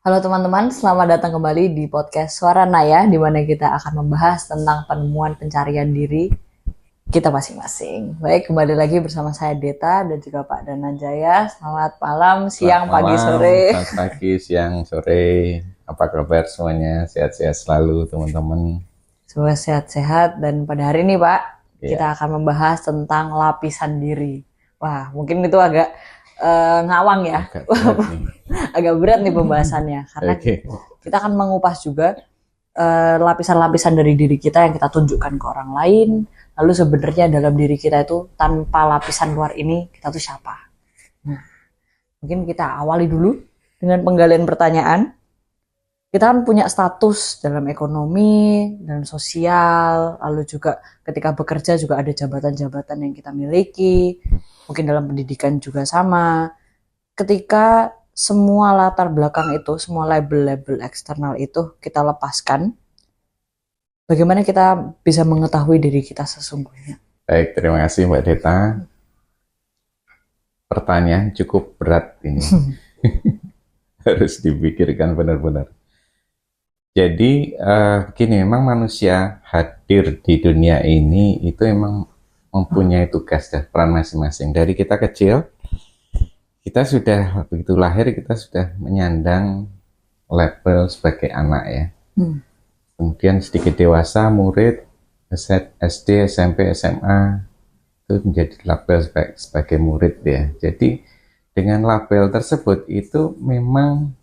Halo teman-teman, selamat datang kembali di podcast Suara Naya, di mana kita akan membahas tentang penemuan pencarian diri kita masing-masing. Baik, kembali lagi bersama saya Deta dan juga Pak Dananjaya. Selamat malam, Selamat siang, pagi, malam, sore. selamat pagi, siang, sore. Apa kabar semuanya? Sehat-sehat selalu, teman-teman. Semoga sehat-sehat dan pada hari ini Pak, kita Ya, akan membahas tentang lapisan diri. Wah, mungkin itu agak ngawang ya, agak berat nih. agak berat nih pembahasannya karena Oke, kita akan mengupas juga lapisan-lapisan dari diri kita yang kita tunjukkan ke orang lain. Lalu sebenarnya dalam diri kita itu tanpa lapisan luar ini kita tuh siapa? Nah, mungkin kita awali dulu dengan penggalian pertanyaan. Kita kan punya status dalam ekonomi, dalam sosial, lalu juga ketika bekerja juga ada jabatan-jabatan yang kita miliki. Mungkin dalam pendidikan juga sama. Ketika semua latar belakang itu, semua label-label eksternal itu kita lepaskan, bagaimana kita bisa mengetahui diri kita sesungguhnya? baik, terima kasih Mbak Deta. Pertanyaan cukup berat ini. Harus dipikirkan benar-benar. Jadi, gini, memang manusia hadir di dunia ini itu memang mempunyai tugas dan peran masing-masing. Dari kita kecil, kita sudah begitu lahir, kita sudah menyandang label sebagai anak ya. Hmm. Kemudian sedikit dewasa, murid, SD, SMP, SMA, itu menjadi label sebagai murid ya. Jadi dengan label tersebut itu memang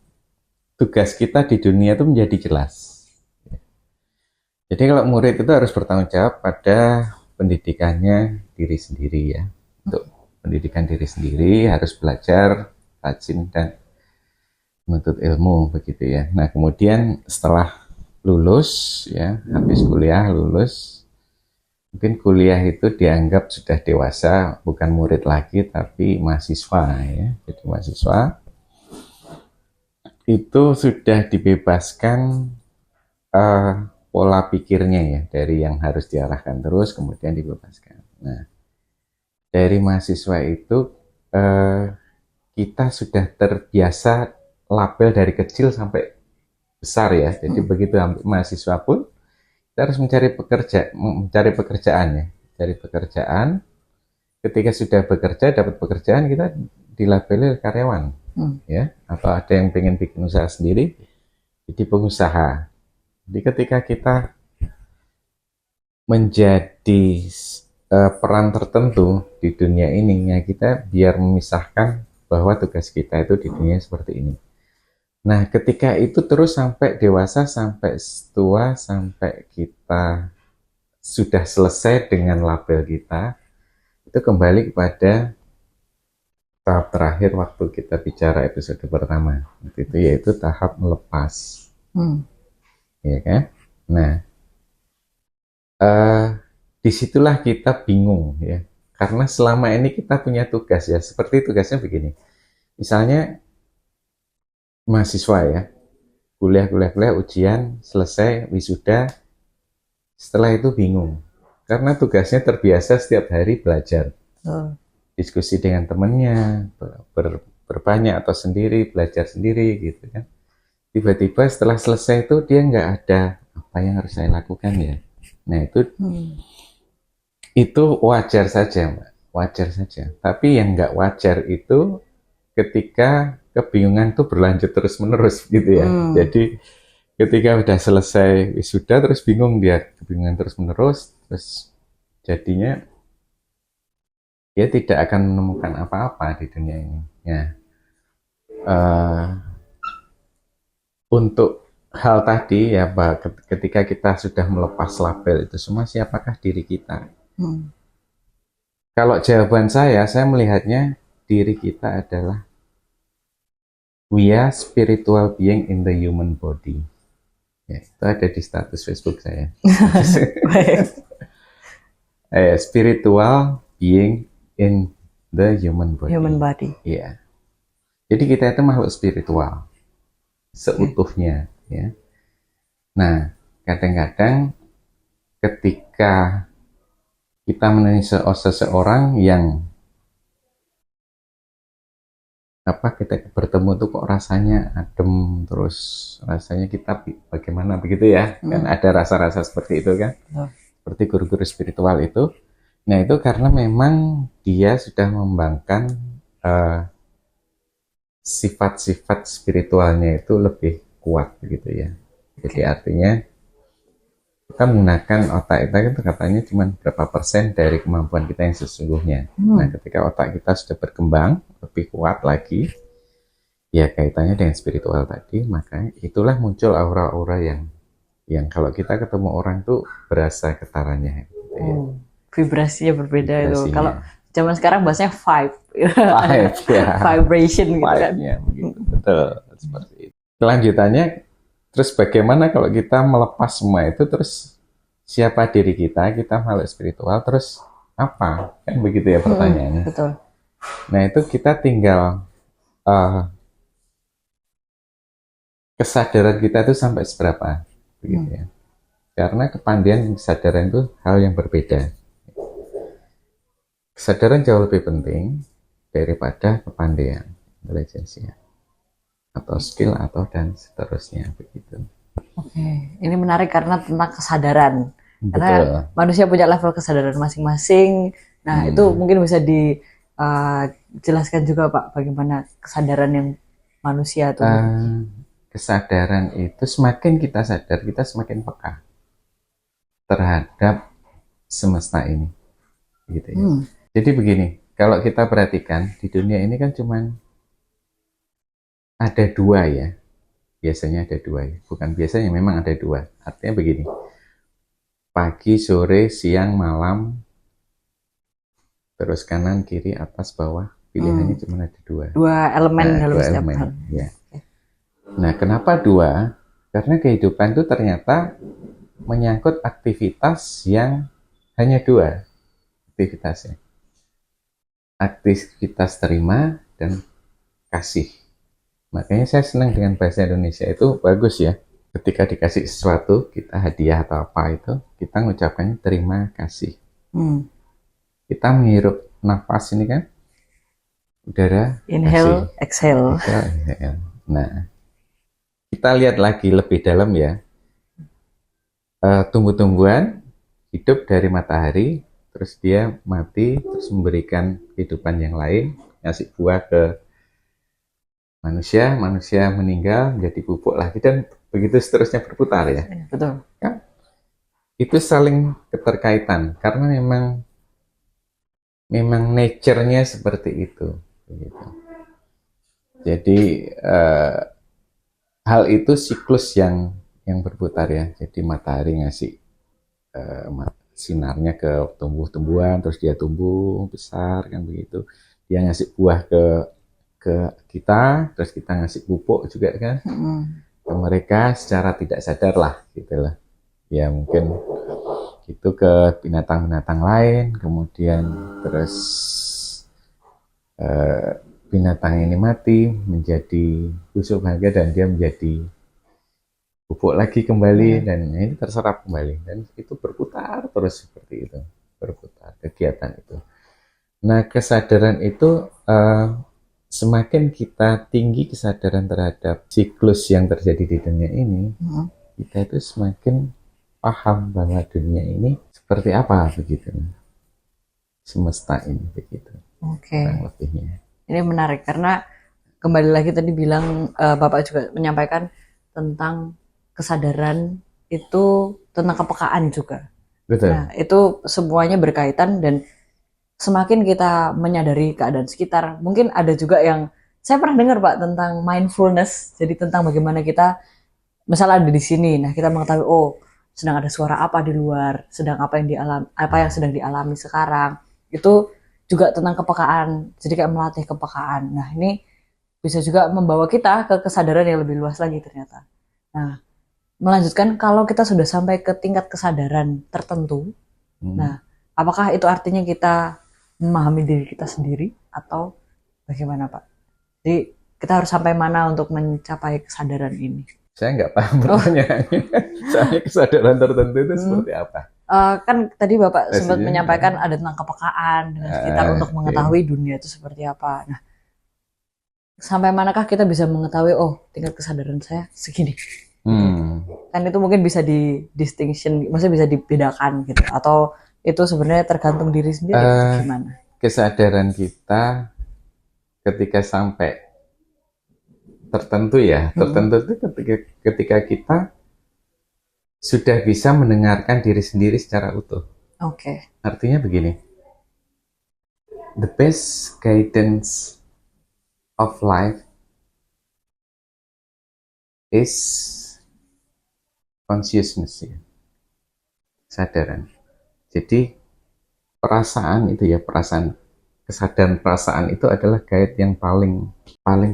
tugas kita di dunia itu menjadi jelas. Jadi kalau murid itu harus bertanggung jawab pada pendidikannya diri sendiri ya. Untuk pendidikan diri sendiri harus belajar, rajin dan menuntut ilmu begitu ya. Nah kemudian setelah lulus ya, habis kuliah lulus, mungkin kuliah itu dianggap sudah dewasa, bukan murid lagi tapi mahasiswa ya. Jadi mahasiswa itu sudah dibebaskan uh, pola pikirnya ya, dari yang harus diarahkan terus kemudian dibebaskan. Nah dari mahasiswa itu uh, kita sudah terbiasa label dari kecil sampai besar ya. Jadi begitu mahasiswa pun kita harus mencari pekerjaan ya, cari pekerjaan. Ketika sudah bekerja, dapat pekerjaan, kita dilabeli karyawan ya, atau ada yang pengen bikin usaha sendiri, jadi pengusaha. Jadi ketika kita menjadi peran tertentu di dunia ini ya, kita biar memisahkan bahwa tugas kita itu di dunia seperti ini. Nah, ketika itu terus sampai dewasa, sampai tua, sampai kita sudah selesai dengan label kita, itu kembali kepada tahap terakhir waktu kita bicara episode pertama. Itu yaitu tahap melepas. Ya kan? Nah, disitulah kita bingung ya. Karena selama ini kita punya tugas ya, seperti tugasnya begini. Misalnya mahasiswa ya, kuliah, ujian, selesai, wisuda, setelah itu bingung. Karena tugasnya terbiasa setiap hari belajar. Diskusi dengan temannya, berbanyak atau sendiri, belajar sendiri gitu kan. Tiba-tiba setelah selesai itu dia nggak ada apa yang harus saya lakukan ya. Nah itu wajar saja, Mbak. Wajar saja. Tapi yang nggak wajar itu ketika kebingungan itu berlanjut terus-menerus gitu ya. Jadi ketika udah selesai wisuda terus bingung dia, kebingungan terus-menerus, terus jadinya dia tidak akan menemukan apa-apa di dunia ini. Ya, untuk hal tadi ya, Pak, ketika kita sudah melepas label itu semua, siapakah diri kita? Kalau jawaban saya melihatnya diri kita adalah we are spiritual being in the human body. Ya, itu ada di status Facebook saya. Spiritual being in the human body. Human body. Iya. Jadi kita itu makhluk spiritual seutuhnya. Ya. Nah, kadang-kadang ketika kita menilai seseorang yang apa kita bertemu tuh kok rasanya adem, terus rasanya kita bagaimana begitu ya, kan ada rasa-rasa seperti itu kan, seperti guru-guru spiritual itu. Nah itu karena memang dia sudah mengembangkan eh, sifat-sifat spiritualnya itu lebih kuat begitu ya. Jadi artinya kita menggunakan otak kita itu katanya cuma berapa persen dari kemampuan kita yang sesungguhnya. Nah ketika otak kita sudah berkembang lebih kuat lagi, ya kaitannya dengan spiritual tadi, maka itulah muncul aura-aura yang kalau kita ketemu orang tuh berasa getarannya gitu ya. Vibrasinya berbeda itu. Vibrasinya. Kalau zaman sekarang bahasanya vibe. Vibe, ya. Vibration gitu kan. Vibe-nya begitu. Betul, seperti itu. Kelanjutannya, terus bagaimana kalau kita melepas semua itu, terus siapa diri kita makhluk spiritual, terus apa? Kan begitu ya pertanyaannya. Betul. Nah itu kita tinggal kesadaran kita itu sampai seberapa, begitu ya. Karena kepandian kesadaran itu hal yang berbeda. Kesadaran jauh lebih penting daripada kepandaian, intelijensia, atau skill, atau dan seterusnya begitu. Oke, ini menarik karena tentang kesadaran. Karena Betul. manusia punya level kesadaran masing-masing. Nah, itu mungkin bisa dijelaskan juga Pak, bagaimana kesadaran yang manusia itu. Kesadaran itu semakin kita sadar, kita semakin peka terhadap semesta ini, gitu ya. Jadi begini, kalau kita perhatikan di dunia ini kan cuman ada dua ya, biasanya ada dua ya, bukan biasanya, memang ada dua. Artinya begini, pagi, sore, siang, malam, terus kanan, kiri, atas, bawah, pilihannya cuma ada dua. Dua elemen dalam dua setiap elemen, hal. ya. Nah, kenapa dua? Karena kehidupan itu ternyata menyangkut aktivitas yang hanya dua aktivitasnya. Aktivitas terima dan kasih. Makanya saya senang dengan bahasa Indonesia itu bagus ya. Ketika dikasih sesuatu, kita hadiah atau apa itu, kita mengucapkannya terima kasih. Kita menghirup nafas ini kan, udara, inhale, kasih. exhale. Nah, kita lihat lagi lebih dalam ya. Tumbuh-tumbuhan hidup dari matahari, terus dia mati, terus memberikan kehidupan yang lain, ngasih buah ke manusia, manusia meninggal menjadi pupuk lagi, dan begitu seterusnya berputar ya. Betul. Kan? Itu saling keterkaitan karena memang nature-nya seperti itu. Begitu. Jadi hal itu siklus yang berputar ya. Jadi matahari ngasih sinarnya ke tumbuh-tumbuhan, terus dia tumbuh besar kan begitu. Dia ngasih buah ke kita, terus kita ngasih pupuk juga kan ke mereka secara tidak sadar lah gitu lah. Ya mungkin itu ke binatang-binatang lain, kemudian terus binatang ini mati menjadi busuk bahagia dan dia menjadi pupuk lagi kembali, dan ini terserap kembali, dan itu berputar terus seperti itu, berputar kegiatan itu. Nah kesadaran itu semakin kita tinggi kesadaran terhadap siklus yang terjadi di dunia ini, kita itu semakin paham bahwa dunia ini seperti apa begitu, semesta ini begitu. Kurang lebihnya. Ini menarik karena kembali lagi tadi bilang Bapak juga menyampaikan tentang kesadaran itu tentang kepekaan juga. Betul. Nah, itu semuanya berkaitan, dan semakin kita menyadari keadaan sekitar, mungkin ada juga yang saya pernah dengar Pak tentang mindfulness. Jadi tentang bagaimana kita misalnya ada di sini, nah kita mengetahui oh sedang ada suara apa di luar, sedang apa yang sedang dialami sekarang. Itu juga tentang kepekaan. Jadi kayak melatih kepekaan. Nah, ini bisa juga membawa kita ke kesadaran yang lebih luas lagi ternyata. Nah, melanjutkan kalau kita sudah sampai ke tingkat kesadaran tertentu, nah, apakah itu artinya kita memahami diri kita sendiri atau bagaimana Pak? Jadi kita harus sampai mana untuk mencapai kesadaran ini? Saya nggak paham pertanyaannya. Soalnya kesadaran tertentu itu seperti apa? Kan tadi Bapak sempat menyampaikan ada tentang kepekaan dengan sekitar untuk mengetahui dunia itu seperti apa. Nah, sampai manakah kita bisa mengetahui oh tingkat kesadaran saya segini. Kan itu mungkin bisa di distinction, maksudnya bisa dibedakan gitu. Atau itu sebenarnya tergantung diri sendiri gimana? Kesadaran kita ketika sampai tertentu ya, tertentu itu ketika kita sudah bisa mendengarkan diri sendiri secara utuh. Oke. Artinya begini, the best guidance of life is consciousness, ya, kesadaran. Jadi perasaan itu ya, kesadaran perasaan itu adalah guide yang paling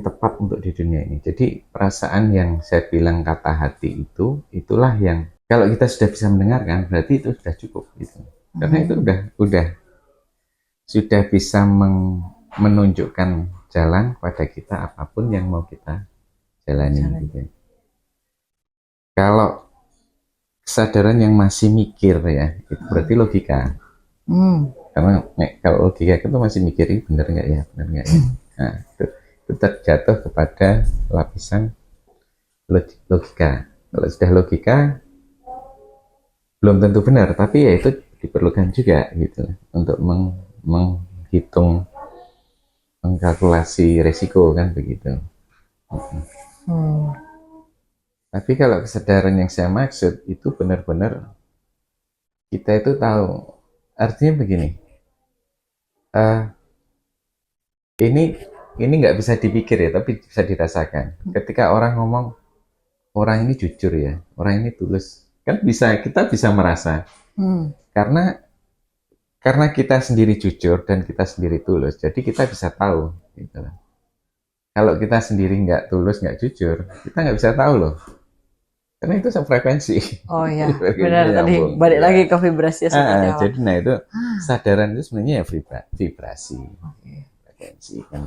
tepat untuk di dunia ini. Jadi perasaan yang saya bilang kata hati itulah yang kalau kita sudah bisa mendengarkan berarti itu sudah cukup gitu. Karena itu sudah bisa menunjukkan jalan pada kita apapun yang mau kita jalani. Gitu. Kalau kesadaran yang masih mikir ya, itu berarti logika. Karena kalau logika itu masih mikir ini benar nggak ya, benar nggak ya. Nah, itu terjatuh kepada lapisan logika. Kalau sudah logika belum tentu benar, tapi ya itu diperlukan juga gitu untuk menghitung, mengkalkulasi resiko kan begitu. Tapi kalau kesadaran yang saya maksud itu benar-benar kita itu tahu. Artinya begini, ini nggak bisa dipikir ya, tapi bisa dirasakan. Ketika orang ngomong, orang ini jujur ya, orang ini tulus, kan kita bisa merasa. Karena kita sendiri jujur dan kita sendiri tulus, jadi kita bisa tahu. Gitu. Kalau kita sendiri nggak tulus, nggak jujur, kita nggak bisa tahu loh. Karena itu sefrekuensi. Oh iya, benar tadi balik lagi ke vibrasi seperti apa. Jadi itu sadaran itu sebenarnya ya vibrasi. Frekuensi kan.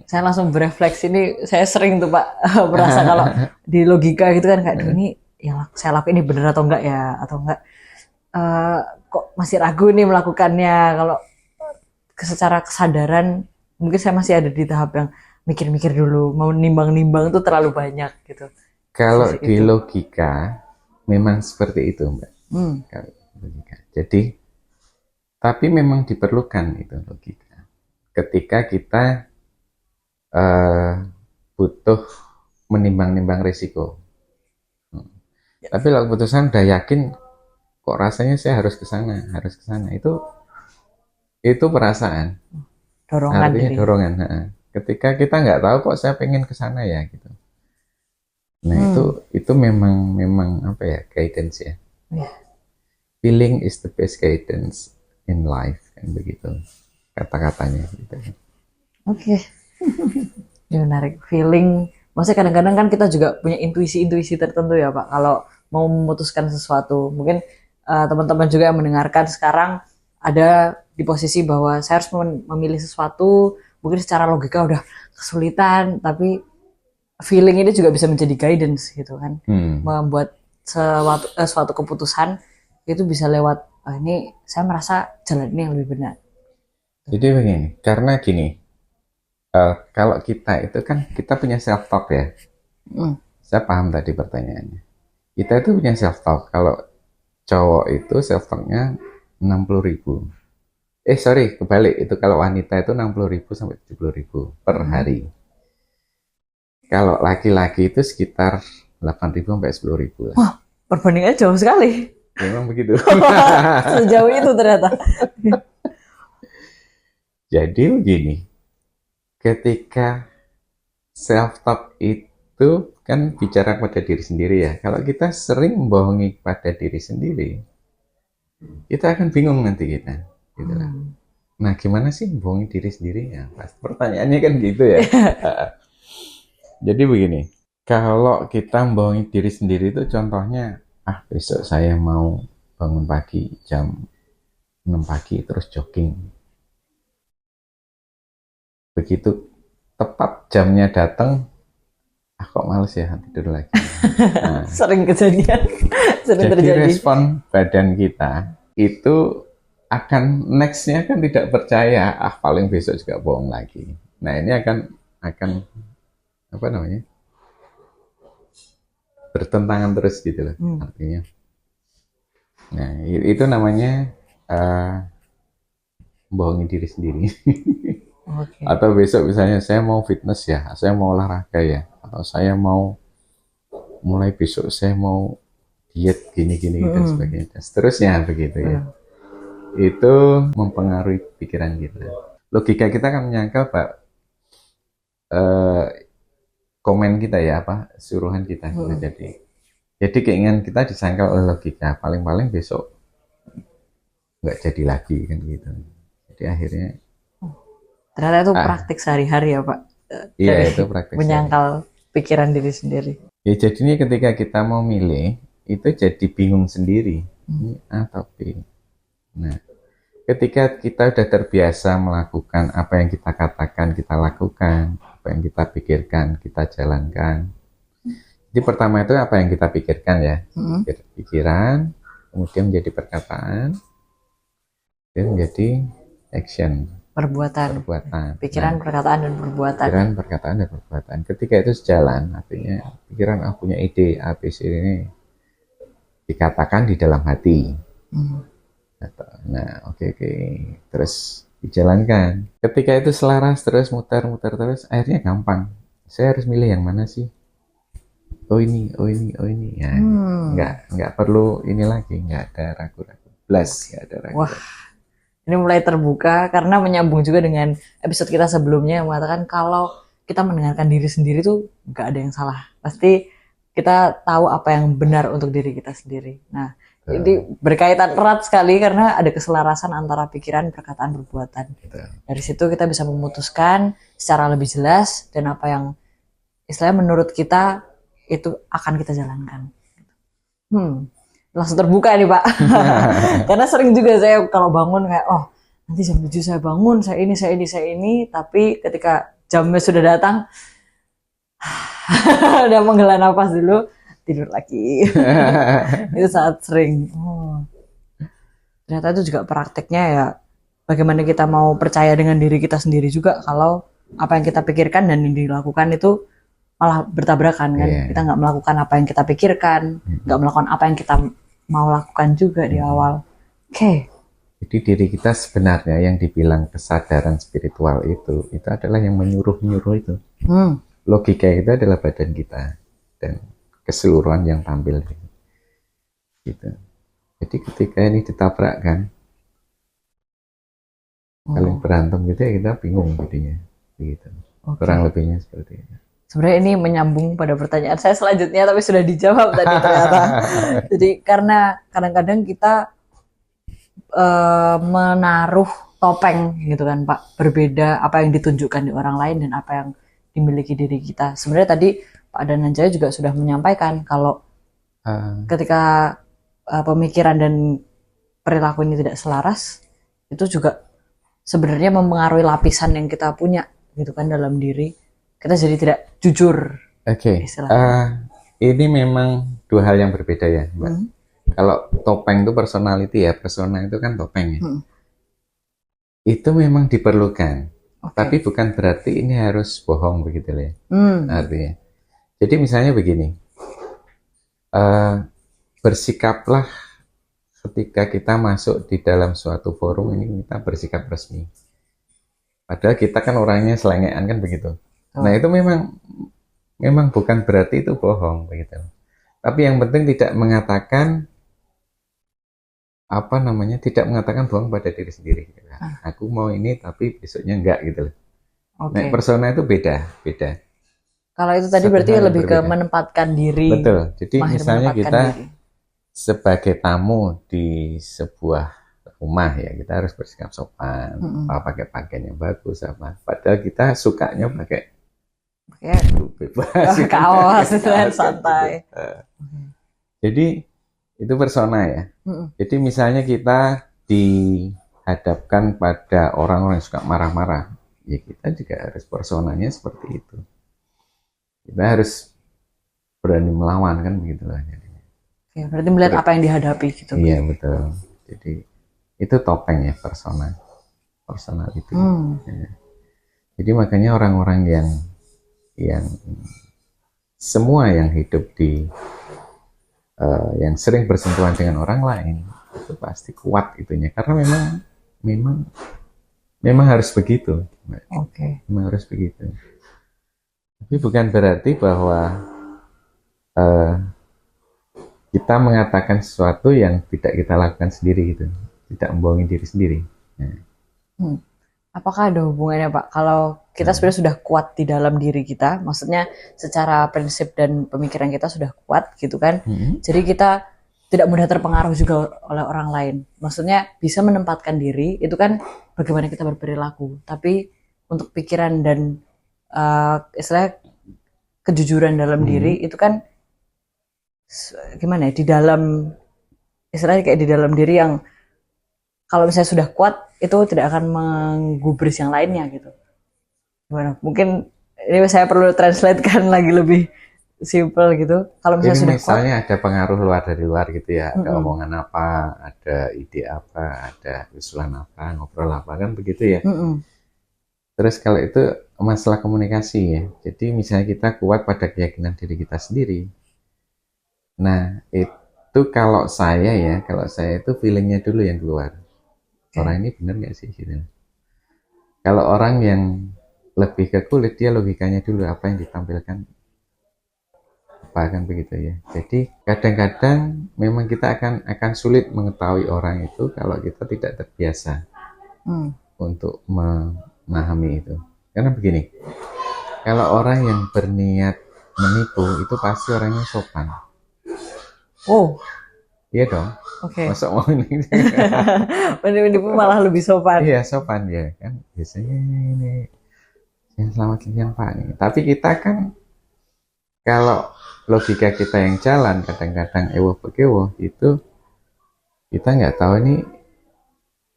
Saya langsung berefleksi ini, saya sering tuh Pak merasa kalau di logika gitu kan kayak ini yang saya lakukan ini benar atau enggak ya, atau enggak kok masih ragu nih melakukannya. Kalau secara kesadaran mungkin saya masih ada di tahap yang mikir-mikir dulu, mau nimbang-nimbang itu terlalu banyak gitu. Kalau di logika memang seperti itu, Mbak. Kalau logika. Jadi, tapi memang diperlukan itu logika. Ketika kita butuh menimbang-nimbang risiko. Tapi kalau keputusan udah yakin, kok rasanya saya harus ke sana, itu perasaan. Dorongan. Artinya dorongan. Ketika kita nggak tahu kok saya pengen ke sana ya, gitu. Nah itu memang apa ya, guidance ya. Feeling is the best guidance in life, kan begitu kata-katanya. Gitu. Oke. Ya, menarik. Feeling, maksudnya kadang-kadang kan kita juga punya intuisi tertentu ya Pak. Kalau mau memutuskan sesuatu, mungkin teman-teman juga yang mendengarkan sekarang ada di posisi bahwa saya harus memilih sesuatu, mungkin secara logika udah kesulitan, tapi feeling ini juga bisa menjadi guidance gitu kan. Membuat suatu keputusan itu bisa lewat ini saya merasa jalan ini yang lebih benar. Jadi begini, karena gini, kalau kita itu kan kita punya self talk ya. Saya paham tadi pertanyaannya. Kita itu punya self talk. Kalau cowok itu self talknya 60.000. Kebalik, itu kalau wanita itu 60.000 sampai 70.000 per hari. Kalau laki-laki itu sekitar 8.000 sampai 10.000. Wah, perbandingannya jauh sekali. Memang begitu. Sejauh itu ternyata. Jadi begini, ketika self-talk itu kan bicara pada diri sendiri ya. Kalau kita sering membohongi pada diri sendiri, kita akan bingung nanti kita. Gitu. Nah, gimana sih membohongi diri sendiri ya? Pertanyaannya kan gitu ya. Jadi begini, kalau kita membohongi diri sendiri itu contohnya, besok saya mau bangun pagi jam 6 pagi terus jogging. Begitu tepat jamnya datang, kok males ya tidur lagi. Nah, sering kejadian, sering jadi terjadi. Respon badan kita itu akan nextnya kan tidak percaya, paling besok juga bohong lagi. Nah ini akan akan apa namanya bertentangan terus gitu loh artinya. Nah itu namanya membohongi diri sendiri. Oke. Atau besok misalnya saya mau fitness ya, saya mau olahraga ya, atau saya mau mulai besok saya mau diet gini-gini dan sebagainya. Dan seterusnya begitu ya. Itu mempengaruhi pikiran kita. Logika kita kan menyangka Pak komen kita ya apa suruhan kita gitu. Jadi keinginan kita disangkal oleh logika. Paling-paling besok nggak jadi lagi kan gitu. Jadi akhirnya Ternyata itu praktik sehari-hari ya Pak. iya Dari itu praktek menyangkal pikiran diri sendiri. ya. Jadinya ketika kita mau milih itu jadi bingung sendiri ini A atau B. Nah ketika kita udah terbiasa melakukan apa yang kita katakan kita lakukan, apa yang kita pikirkan kita jalankan. Jadi pertama itu apa yang kita pikirkan ya, pikiran, kemudian menjadi perkataan, dan menjadi action. Perbuatan. Pikiran, Nah, perkataan, dan perbuatan. pikiran, perkataan, dan perbuatan. Ketika itu sejalan, artinya pikiran punya ide A, B, C ini dikatakan di dalam hati. Nah, oke. Terus dijalankan. Ketika itu selaras terus, muter terus, akhirnya gampang. Saya harus milih yang mana sih? Oh ini. Ya, nggak perlu ini lagi, nggak ada ragu-ragu. Nggak ada ragu-ragu. Wah. Ini mulai terbuka karena menyambung juga dengan episode kita sebelumnya yang mengatakan kalau kita mendengarkan diri sendiri tuh nggak ada yang salah. Pasti kita tahu apa yang benar untuk diri kita sendiri. Nah, ini berkaitan erat sekali karena ada keselarasan antara pikiran, perkataan, perbuatan. Dari situ kita bisa memutuskan secara lebih jelas dan apa yang istilahnya menurut kita itu akan kita jalankan. Langsung terbuka nih Pak. Karena sering juga saya kalau bangun kayak nanti jam 7 saya bangun, saya ini, tapi ketika jamnya sudah datang udah menghela nafas dulu, tidur lagi. Itu saat sering. Ternyata itu juga prakteknya ya bagaimana kita mau percaya dengan diri kita sendiri juga kalau apa yang kita pikirkan dan yang dilakukan itu malah bertabrakan kan. Kita nggak melakukan apa yang kita pikirkan, nggak melakukan apa yang kita mau lakukan juga di awal. Oke. Jadi diri kita sebenarnya yang dibilang kesadaran spiritual itu adalah yang menyuruh itu. Logika itu adalah badan kita dan keseluruhan yang tampil gitu. Jadi ketika ini ditabrakkan, saling berantem gitu ya kita bingung jadinya, gitu. Kurang lebihnya seperti itu. Sebenarnya ini menyambung pada pertanyaan saya selanjutnya, tapi sudah dijawab tadi ternyata. Jadi karena kadang-kadang kita menaruh topeng gitu kan Pak, berbeda apa yang ditunjukkan di orang lain dan apa yang dimiliki diri kita. Sebenarnya tadi Pak Dananjaya juga sudah menyampaikan kalau ketika pemikiran dan perilaku ini tidak selaras, itu juga sebenarnya mempengaruhi lapisan yang kita punya gitu kan dalam diri. Kita jadi tidak jujur. Oke. Ini memang dua hal yang berbeda ya, Mbak. Kalau topeng itu personality ya, persona itu kan topeng ya. Itu memang diperlukan, tapi bukan berarti ini harus bohong begitu ya. Artinya. Jadi misalnya begini, bersikaplah ketika kita masuk di dalam suatu forum ini kita bersikap resmi. Padahal kita kan orangnya selengean kan begitu. Nah itu memang bukan berarti itu bohong begitu. Tapi yang penting tidak mengatakan tidak mengatakan bohong pada diri sendiri. Aku mau ini tapi besoknya enggak gitu loh. Nah persona itu beda. Kalau itu tadi berarti lebih ke menempatkan diri. Betul. Jadi misalnya kita sebagai tamu di sebuah rumah ya kita harus bersikap sopan, pakai pakaian yang bagus apa. Padahal kita sukanya pakai bebas, kaos dan santai. Jadi itu persona ya. Jadi misalnya kita dihadapkan pada orang-orang yang suka marah-marah, ya kita juga harus personanya seperti itu. Kita harus berani melawan kan begitu lah. Oke, berarti melihat apa yang dihadapi gitu. Iya betul. Jadi itu topeng ya persona itu. Ya. Jadi makanya orang-orang yang yang semua yang hidup di yang sering bersentuhan dengan orang lain itu pasti kuat itunya, karena memang memang harus begitu. Memang harus begitu. Tapi bukan berarti bahwa kita mengatakan sesuatu yang tidak kita lakukan sendiri gitu, tidak membohongi diri sendiri. Apakah ada hubungannya Pak? Kalau kita sebenarnya sudah kuat di dalam diri kita, maksudnya secara prinsip dan pemikiran kita sudah kuat gitu kan, jadi kita tidak mudah terpengaruh juga oleh orang lain. Maksudnya bisa menempatkan diri, itu kan bagaimana kita berperilaku. Tapi untuk pikiran dan istilahnya kejujuran dalam diri itu kan gimana ya, di dalam istilahnya kayak di dalam diri yang kalau misalnya sudah kuat itu tidak akan menggubris yang lainnya gitu. Gimana? Mungkin ini saya perlu translatekan lagi lebih simple gitu. Kalau misalnya Jadi sudah misalnya ada pengaruh luar dari luar gitu ya, ada omongan apa, ada ide apa, ada usulan apa, ngobrol apa, kan begitu ya. Terus kalau itu masalah komunikasi ya, jadi misalnya kita kuat pada keyakinan diri kita sendiri. Nah itu kalau saya itu feelingnya dulu yang keluar. Orang ini benar nggak sih gitu. Kalau orang yang lebih ke kulit, dia logikanya dulu apa yang ditampilkan apa, kan begitu ya. Jadi kadang-kadang memang kita akan sulit mengetahui orang itu kalau kita tidak terbiasa untuk memahami itu. Karena begini, kalau orang yang berniat menipu itu pasti orangnya sopan. Iya dong. Masa mau ini menipu malah lebih sopan. Iya sopan ya kan, biasanya ini yang selamat siang Pak nih. Tapi kita kan kalau logika kita yang jalan kadang-kadang ewo bekewo itu kita nggak tahu ini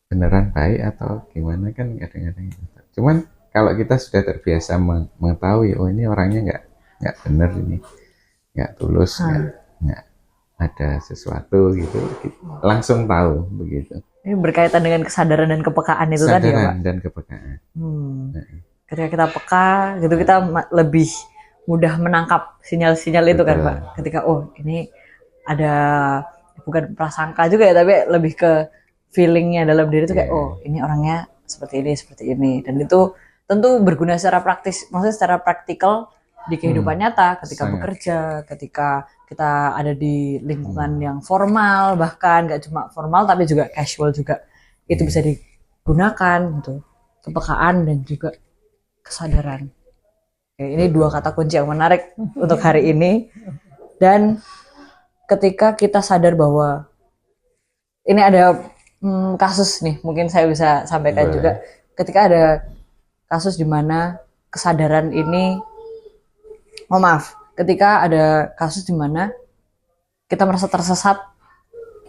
beneran baik atau gimana kan kadang-kadang. Cuman kalau kita sudah terbiasa mengetahui oh ini orangnya nggak bener, ini nggak tulus, nggak ada sesuatu gitu, langsung tahu begitu. Ini berkaitan dengan kesadaran dan kepekaan itu tadi ya Pak? Kesadaran dan kepekaan. Ketika kita peka gitu, kita lebih mudah menangkap sinyal-sinyal itu kan Pak. Ketika oh ini ada, bukan prasangka juga ya, tapi lebih ke feelingnya dalam diri itu kayak oh ini orangnya seperti ini. Dan itu tentu berguna secara praktis, maksudnya secara praktikal di kehidupan nyata, ketika bekerja, ketika kita ada di lingkungan yang formal, bahkan gak cuma formal tapi juga casual juga, itu bisa digunakan gitu, kepekaan dan juga kesadaran. Oke, ini dua kata kunci yang menarik untuk hari ini. Dan ketika kita sadar bahwa ini ada kasus nih, mungkin saya bisa sampaikan juga, ketika ada kasus di mana kesadaran ini ketika ada kasus di mana kita merasa tersesat,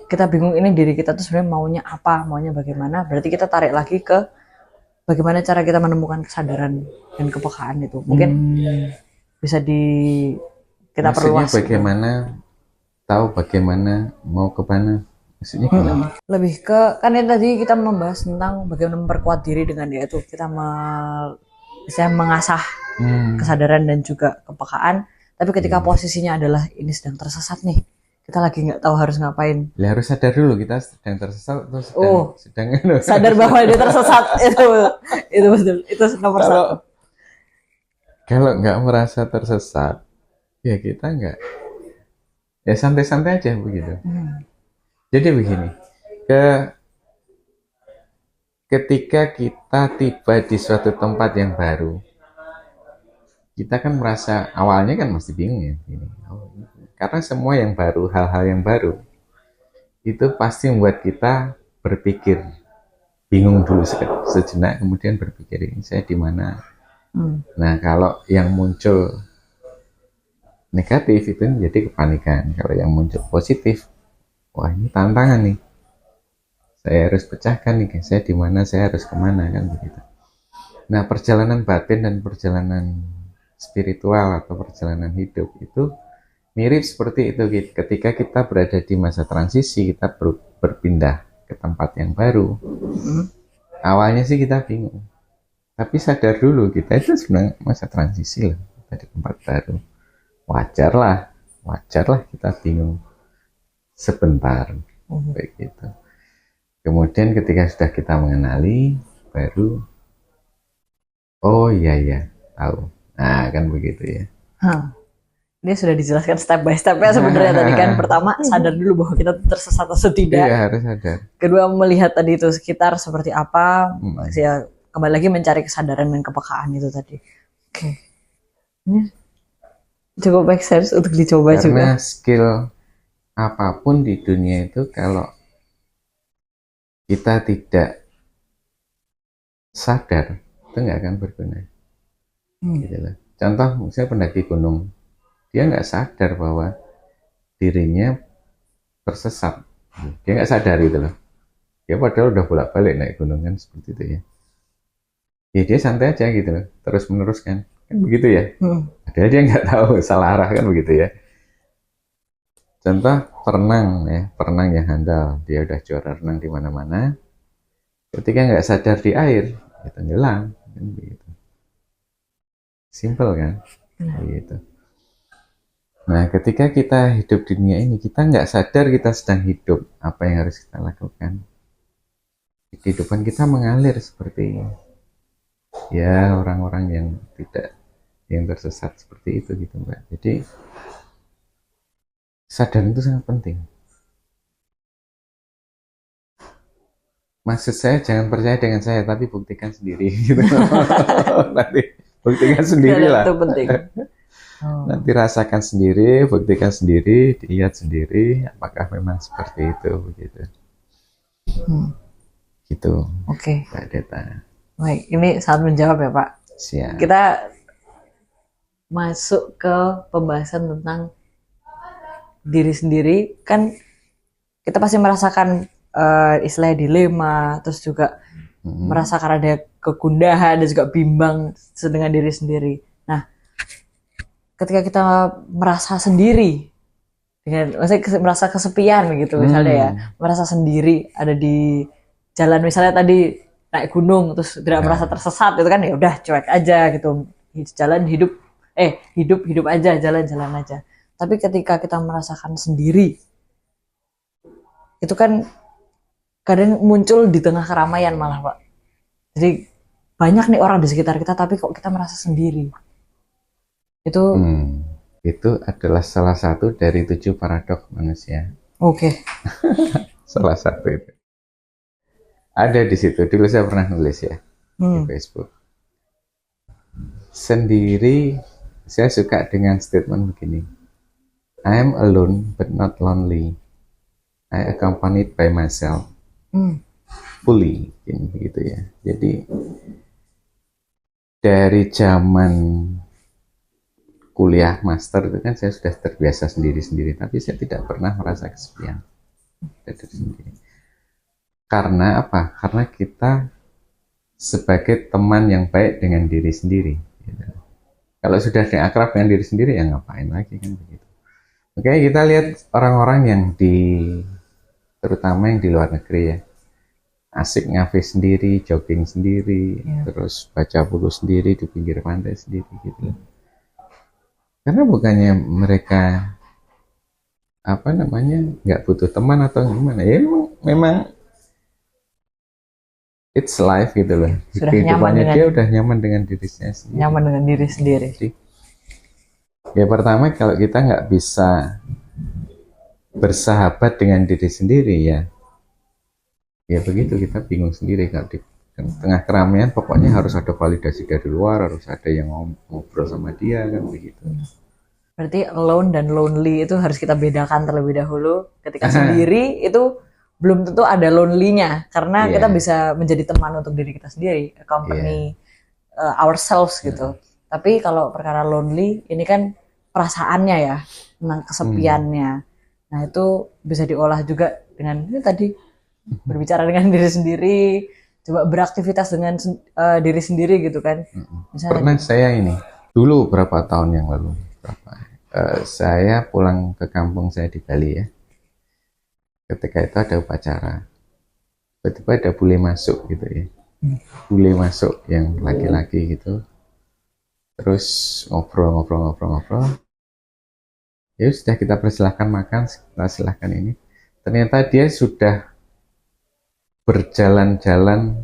kita bingung ini diri kita tuh sebenarnya maunya apa, maunya bagaimana, berarti kita tarik lagi ke bagaimana cara kita menemukan kesadaran dan kepekaan itu. Mungkin bisa kita perluas. Bagaimana tahu bagaimana mau ke mana? Maksudnya gimana? Lebih ke, kan yang tadi kita membahas tentang bagaimana memperkuat diri dengan yaitu kita bisa mengasah kesadaran dan juga kepekaan. Tapi ketika posisinya adalah ini sedang tersesat nih, kita lagi nggak tahu harus ngapain. Ya harus sadar dulu kita sedang tersesat atau sedang sadar bahwa dia tersesat. itu betul, itu nomor satu. Kalau nggak merasa tersesat, ya kita nggak, ya santai-santai aja begitu. Jadi begini, ketika kita tiba di suatu tempat yang baru, kita kan merasa awalnya kan masih bingung ya, karena semua yang baru, hal-hal yang baru itu pasti membuat kita berpikir, bingung dulu sejenak, kemudian berpikir ini saya di mana. Nah kalau yang muncul negatif itu menjadi kepanikan, kalau yang muncul positif, wah ini tantangan nih, saya harus pecahkan nih, saya di mana, saya harus kemana, kan begitu. Nah perjalanan batin dan perjalanan spiritual atau perjalanan hidup itu mirip seperti itu. Ketika kita berada di masa transisi, kita berpindah ke tempat yang baru. Awalnya sih kita bingung, tapi sadar dulu kita itu sebenarnya masa transisi lah. kita di tempat baru. Wajar lah kita bingung sebentar, kayak gitu. Kemudian ketika sudah kita mengenali, baru oh iya tahu. Nah kan begitu ya. Ini sudah dijelaskan step by step ya sebenarnya tadi kan. Pertama, sadar dulu bahwa kita tersesat atau tidak. Iya, harus sadar. Kedua, melihat tadi itu sekitar seperti apa. Ya, kembali lagi mencari kesadaran dan kepekaan itu tadi. Oke. Ini cukup make sense untuk dicoba juga. Karena skill apapun di dunia itu kalau kita tidak sadar, itu nggak akan berguna. Gitu loh. Contoh, misalnya pendaki gunung, dia nggak sadar bahwa dirinya tersesat. Dia nggak sadar gitu loh. Dia padahal udah bolak-balik naik gunung kan, seperti itu ya. Ya dia santai aja gitu loh, terus menerus kan begitu ya. Padahal dia nggak tahu salah arah kan begitu ya. Contoh perenang yang handal, dia udah juara renang di mana-mana. Ketika nggak sadar di air, ya tenggelam kan begitu. Simple kan, begitu. Nah, ketika kita hidup di dunia ini, kita nggak sadar kita sedang hidup. Apa yang harus kita lakukan? Kehidupan kita mengalir seperti ya orang-orang yang tersesat seperti itu gitu Mbak. Jadi sadar itu sangat penting. Maksud saya jangan percaya dengan saya, tapi buktikan sendiri gitu. Nanti buktikan sendiri lah. Itu penting. Nanti rasakan sendiri, buktikan sendiri, lihat sendiri apakah memang seperti itu begitu. Gitu. Oke. Mbak Deta. Baik, ini saat menjawab ya Pak. Siap. Kita masuk ke pembahasan tentang diri sendiri. Kan kita pasti merasakan istilahnya dilema, terus juga merasakan ada kegundahan dan juga bimbang dengan diri sendiri. Nah, ketika kita merasa sendiri, maksudnya merasa kesepian gitu misalnya ya, merasa sendiri ada di jalan misalnya tadi naik gunung terus tidak merasa tersesat itu kan ya udah cuek aja gitu, jalan hidup aja, jalan aja. Tapi ketika kita merasakan sendiri itu kan kadang muncul di tengah keramaian malah Pak. Jadi banyak nih orang di sekitar kita tapi kok kita merasa sendiri. Itu adalah salah satu dari 7 paradok manusia. Oke. Salah satu itu. Ada di situ. Dulu saya pernah nulis ya di Facebook. Sendiri, saya suka dengan statement begini. I am alone but not lonely. I accompanied by myself. Fully, begitu ya. Jadi dari zaman kuliah master itu kan saya sudah terbiasa sendiri-sendiri, tapi saya tidak pernah merasa kesepian dari sendiri. Karena apa? Karena kita sebagai teman yang baik dengan diri sendiri. Gitu. Kalau sudah akrab dengan diri sendiri ya ngapain lagi kan begitu. Oke, kita lihat orang-orang yang terutama yang di luar negeri ya, asik ngafe sendiri, jogging sendiri, terus baca buku sendiri di pinggir pantai sendiri gitu. Karena bukannya mereka nggak butuh teman atau gimana ya, memang it's life gitu loh. Kehidupannya dia udah nyaman dengan dirinya sendiri. Nyaman dengan diri sendiri. Jadi, ya pertama kalau kita nggak bisa bersahabat dengan diri sendiri ya begitu, kita bingung sendiri. Kalau di tengah keramaian pokoknya harus ada validasi dari luar, harus ada yang ngobrol sama dia kan begitu. Berarti alone dan lonely itu harus kita bedakan terlebih dahulu. Ketika sendiri itu belum tentu ada lonely-nya, karena kita bisa menjadi teman untuk diri kita sendiri, accompany ourselves gitu. Tapi kalau perkara lonely ini kan perasaannya ya, tentang kesepiannya. Nah itu bisa diolah juga dengan ini tadi, berbicara dengan diri sendiri, coba beraktivitas dengan diri sendiri gitu kan. Misalnya, pernah saya dulu berapa tahun yang lalu, saya pulang ke kampung saya di Bali ya. Ketika itu ada upacara, tiba-tiba ada bule masuk gitu ya, bule masuk yang laki-laki gitu. terus ngobrol. Ya sudah, kita persilahkan makan, kita silahkan ini. Ternyata dia sudah berjalan-jalan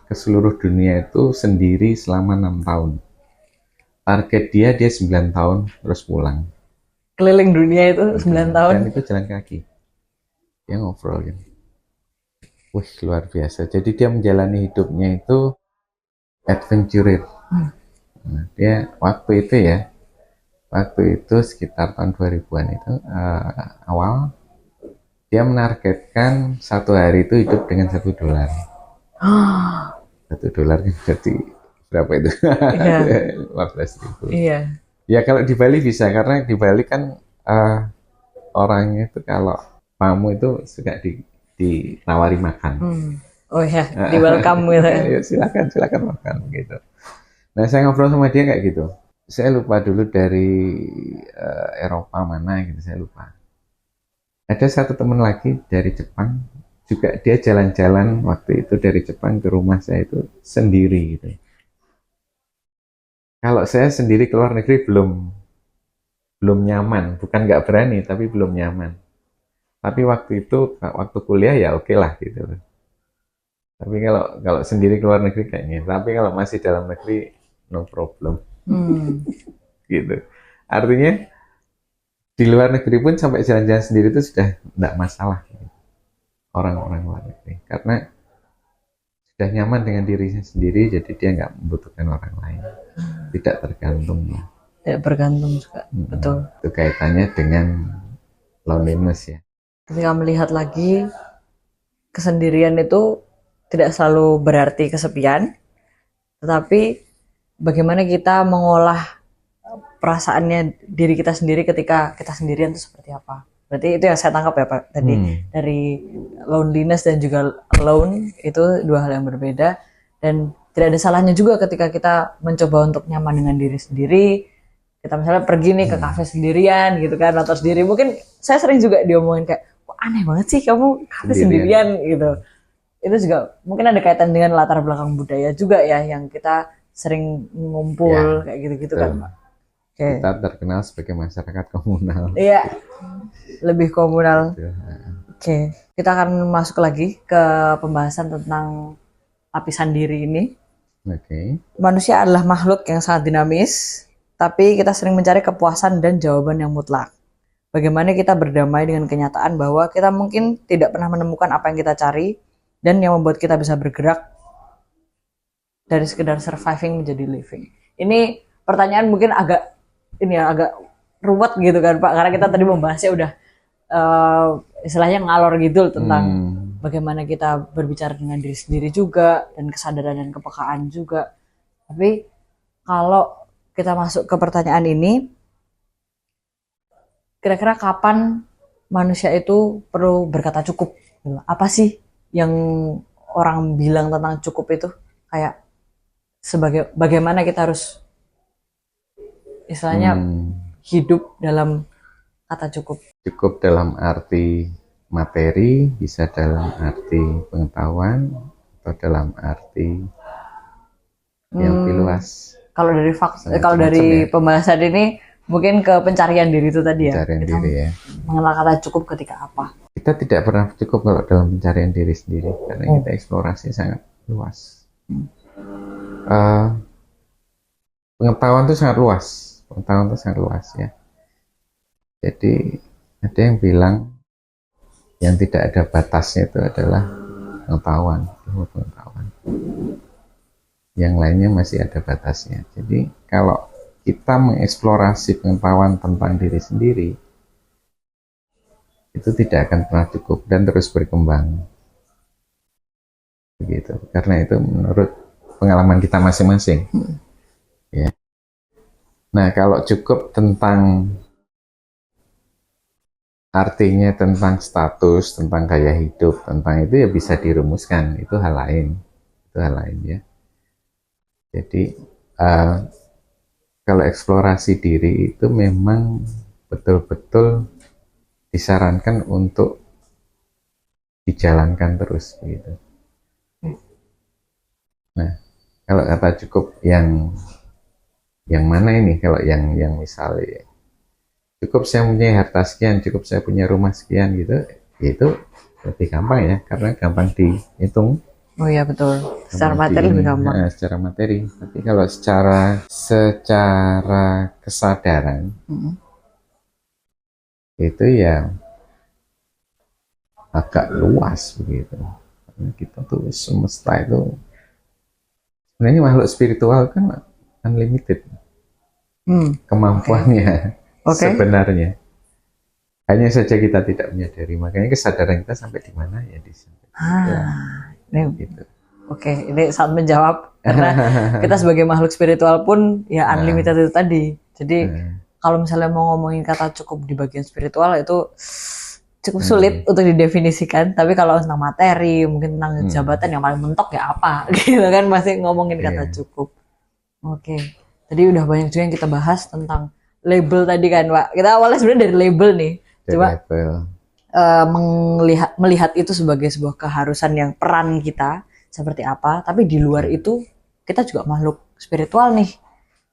ke seluruh dunia itu sendiri selama 6 tahun. Target dia 9 tahun terus pulang. Keliling dunia itu 9 tahun. Dan itu jalan kaki. Dia ngobrol gitu. Wih, luar biasa. Jadi dia menjalani hidupnya itu adventure. Nah, dia waktu itu sekitar tahun 2000-an itu awal, dia menargetkan satu hari itu hidup dengan $1. $1 kan berarti berapa itu? Iya. 15.000. Iya. Ya kalau di Bali bisa, karena di Bali kan orangnya itu kalau tamu itu suka ditawari makan. Oh ya, di welcome gitu. Ya, silakan makan gitu. Nah, saya ngobrol sama dia kayak gitu. Saya lupa dulu dari Eropa mana gitu, saya lupa. Ada satu teman lagi dari Jepang, juga dia jalan-jalan waktu itu dari Jepang ke rumah saya itu sendiri gitu. Kalau saya sendiri ke luar negeri belum nyaman, bukan nggak berani, tapi belum nyaman. Tapi waktu itu, waktu kuliah ya oke lah gitu. Tapi kalau sendiri ke luar negeri kayaknya, tapi kalau masih dalam negeri no problem. Gitu. Artinya di luar negeri pun sampai jalan-jalan sendiri itu sudah tidak masalah gitu. Orang-orang luar negeri, karena sudah nyaman dengan dirinya sendiri, jadi dia nggak membutuhkan orang lain, tidak tergantung lah. Tidak bergantung juga, betul. Itu kaitannya dengan loneliness ya. Ketika melihat lagi, kesendirian itu tidak selalu berarti kesepian, tetapi bagaimana kita mengolah perasaannya diri kita sendiri ketika kita sendirian itu seperti apa. Berarti itu yang saya tangkap ya Pak tadi, dari loneliness dan juga alone itu dua hal yang berbeda, dan tidak ada salahnya juga ketika kita mencoba untuk nyaman dengan diri sendiri. Kita misalnya pergi nih ke kafe sendirian gitu kan, atau sendiri. Mungkin saya sering juga diomongin kayak, kok aneh banget sih kamu kafe sendirian gitu. Itu juga mungkin ada kaitan dengan latar belakang budaya juga ya, yang kita sering ngumpul kayak gitu-gitu kan Pak. Kita terkenal sebagai masyarakat komunal. Iya, lebih komunal. Oke, kita akan masuk lagi ke pembahasan tentang lapisan diri ini. Manusia adalah makhluk yang sangat dinamis, tapi kita sering mencari kepuasan dan jawaban yang mutlak. Bagaimana kita berdamai dengan kenyataan bahwa kita mungkin tidak pernah menemukan apa yang kita cari, dan yang membuat kita bisa bergerak dari sekedar surviving menjadi living. Ini pertanyaan mungkin agak ruwet gitu kan Pak, karena kita tadi membahasnya udah istilahnya ngalor gitu tentang bagaimana kita berbicara dengan diri sendiri juga, dan kesadaran dan kepekaan juga. Tapi kalau kita masuk ke pertanyaan ini, kira-kira kapan manusia itu perlu berkata cukup? Apa sih yang orang bilang tentang cukup itu? Kayak bagaimana kita harus istilahnya hidup dalam kata cukup. Cukup dalam arti materi, bisa dalam arti pengetahuan, atau dalam arti yang lebih luas. Kalau dari pembahasan ini mungkin ke pencarian diri itu tadi ya. Pencarian diri ya. Mengenal kata cukup ketika apa? Kita tidak pernah cukup kalau dalam pencarian diri sendiri, karena kita eksplorasi sangat luas. Pengetahuan itu sangat luas, ya. Jadi ada yang bilang yang tidak ada batasnya itu adalah pengetahuan, ilmu pengetahuan. Yang lainnya masih ada batasnya. Jadi kalau kita mengeksplorasi pengetahuan tentang diri sendiri, itu tidak akan pernah cukup dan terus berkembang. Begitu. Karena itu menurut pengalaman kita masing-masing. Ya. Nah, kalau cukup tentang artinya, tentang status, tentang gaya hidup, tentang itu ya bisa dirumuskan. Itu hal lain. Ya. Jadi kalau eksplorasi diri itu memang betul-betul disarankan untuk dijalankan terus gitu. Nah, kalau kata cukup yang yang mana ini, kalau yang misalnya cukup saya punya harta sekian, cukup saya punya rumah sekian gitu, itu lebih gampang ya, karena gampang dihitung, Oh iya betul. Secara gampang di materi ini, lebih gampang. secara materi. Tapi kalau secara kesadaran Mm-mm. itu ya agak luas begitu. Karena kita tuh semesta itu sebenarnya makhluk spiritual kan unlimited Hmm. kemampuannya Oke. sebenarnya. Hanya saja kita tidak menyadari, makanya kesadaran kita sampai di mana ya di sana. Ini Gitu. oke, ini saat menjawab karena kita sebagai makhluk spiritual pun ya unlimited itu tadi. Jadi kalau misalnya mau ngomongin kata cukup di bagian spiritual itu cukup sulit untuk didefinisikan. Tapi kalau tentang materi, mungkin tentang jabatan yang paling mentok ya apa, gitu kan masih ngomongin kata cukup. Oke, tadi udah banyak juga yang kita bahas tentang label tadi kan, Pak. Kita awalnya sebenarnya dari label nih, coba melihat itu sebagai sebuah keharusan yang peran kita seperti apa, tapi di luar itu kita juga makhluk spiritual nih.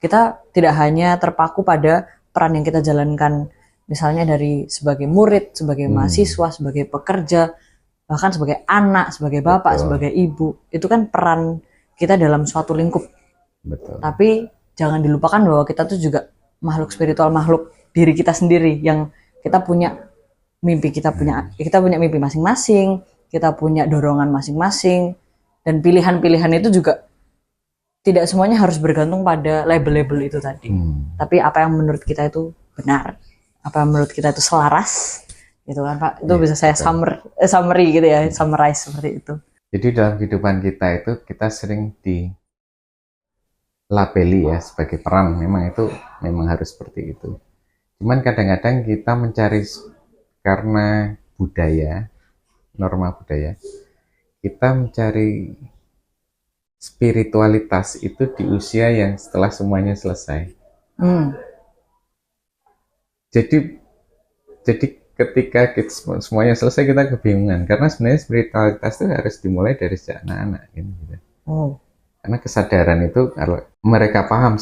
Kita tidak hanya terpaku pada peran yang kita jalankan, misalnya dari sebagai murid, sebagai mahasiswa, sebagai pekerja, bahkan sebagai anak, sebagai bapak, sebagai ibu. Itu kan peran kita dalam suatu lingkup. Betul. Tapi jangan dilupakan bahwa kita tuh juga makhluk spiritual, makhluk diri kita sendiri yang kita punya mimpi, kita punya mimpi masing-masing, kita punya dorongan masing-masing, dan pilihan-pilihan itu juga tidak semuanya harus bergantung pada label-label itu tadi. Tapi apa yang menurut kita itu benar, apa yang menurut kita itu selaras, gitu kan Pak? Itu bisa saya summary gitu ya, summarize seperti itu. Jadi dalam kehidupan kita itu kita sering dilabeli ya sebagai peran, memang harus seperti itu. Cuman kadang-kadang kita mencari karena budaya, norma budaya, kita mencari spiritualitas itu di usia yang setelah semuanya selesai. Jadi ketika semuanya selesai kita kebingungan, karena sebenarnya spiritualitas itu harus dimulai dari sejak anak-anak gitu. Karena kesadaran itu, kalau mereka paham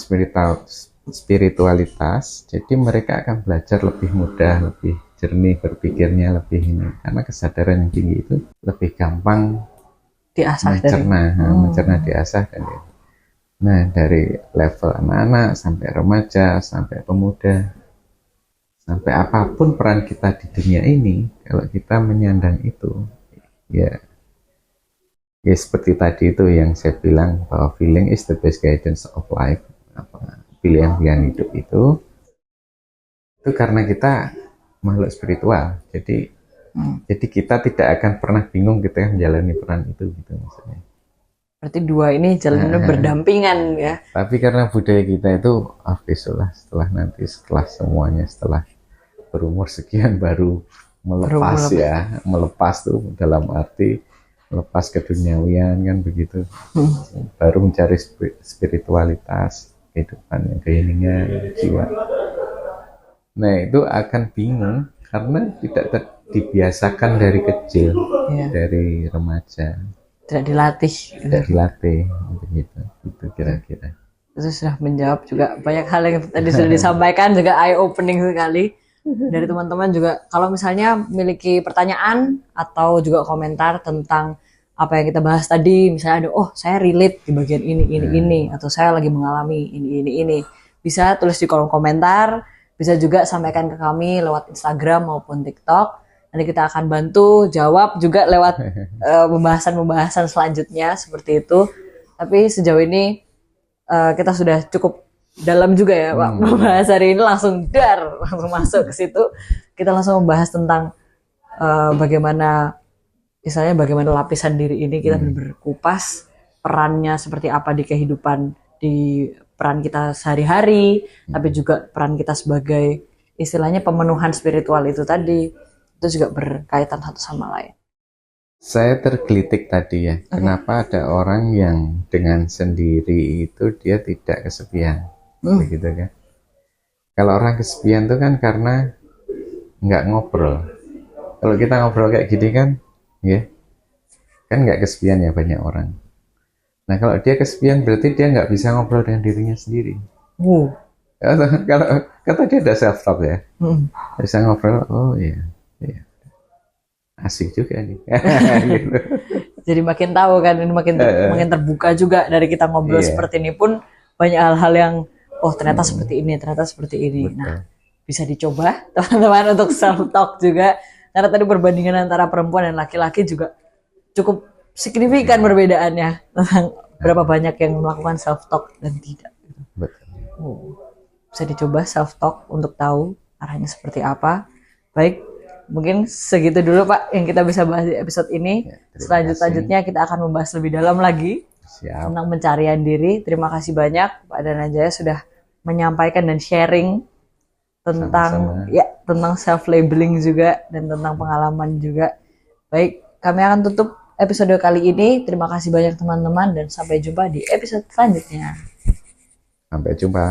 spiritualitas, jadi mereka akan belajar lebih mudah, lebih jernih berpikirnya, lebih ini. Karena kesadaran yang tinggi itu lebih gampang mencerna, diasah dan itu. Nah, dari level anak-anak sampai remaja, sampai pemuda, sampai apapun peran kita di dunia ini, kalau kita menyandang itu, ya seperti tadi itu yang saya bilang bahwa feeling is the best guidance of life. Pilihan-pilihan hidup itu karena kita makhluk spiritual, jadi kita tidak akan pernah bingung kita menjalani peran itu gitu maksudnya. Berarti dua ini jalannya berdampingan ya. Tapi karena budaya kita itu setelah semuanya, setelah berumur sekian baru melepas tuh dalam arti melepas keduniawian kan begitu. Baru mencari spiritualitas, kehidupan, keheningan jiwa. Nah, itu akan bingung karena tidak dibiasakan dari kecil, dari remaja. Tidak dilatih begitu. Itu kira-kira. Itu sudah menjawab juga banyak hal yang tadi sudah disampaikan, juga eye opening sekali dari teman-teman juga. Kalau misalnya memiliki pertanyaan atau juga komentar tentang apa yang kita bahas tadi, misalnya ada saya relate di bagian ini atau saya lagi mengalami ini, bisa tulis di kolom komentar, bisa juga sampaikan ke kami lewat Instagram maupun TikTok. Nanti kita akan bantu jawab juga lewat pembahasan selanjutnya seperti itu. Tapi sejauh ini kita sudah cukup dalam juga ya Pak. Membahas hari ini langsung masuk ke situ. Kita langsung membahas tentang bagaimana lapisan diri ini kita berkupas perannya seperti apa di kehidupan, di peran kita sehari-hari, tapi juga peran kita sebagai istilahnya pemenuhan spiritual itu tadi. Itu juga berkaitan satu sama lain. Saya tergelitik tadi ya, kenapa ada orang yang dengan sendiri itu dia tidak kesepian, begitu kan? Kalau orang kesepian itu kan karena nggak ngobrol. Kalau kita ngobrol kayak gini kan, kan nggak kesepian ya banyak orang. Nah, kalau dia kesepian berarti dia nggak bisa ngobrol dengan dirinya sendiri. Uh. Kalau kata dia ada self talk ya, Mm. bisa ngobrol. Oh iya, iya. Asik juga nih. Gitu. Jadi makin tahu kan, ini makin terbuka juga dari kita ngobrol Iya, seperti ini pun banyak hal-hal yang oh ternyata seperti ini, ternyata seperti ini. Nah, betul. bisa dicoba teman-teman untuk self talk juga. Karena tadi perbandingan antara perempuan dan laki-laki juga cukup signifikan perbedaannya tentang berapa banyak yang melakukan self talk dan tidak. Betul. Oh, bisa dicoba self talk untuk tahu arahnya seperti apa. Baik, mungkin segitu dulu Pak yang kita bisa bahas di episode ini. Ya, terima Selanjutnya kita akan membahas lebih dalam lagi Siap. tentang pencarian diri. Terima kasih banyak Pak Dananjaya sudah menyampaikan dan sharing tentang Sama-sama. tentang self labeling juga dan tentang pengalaman juga. Baik, kami akan tutup episode kali ini. Terima kasih banyak teman-teman dan sampai jumpa di episode selanjutnya. Sampai jumpa.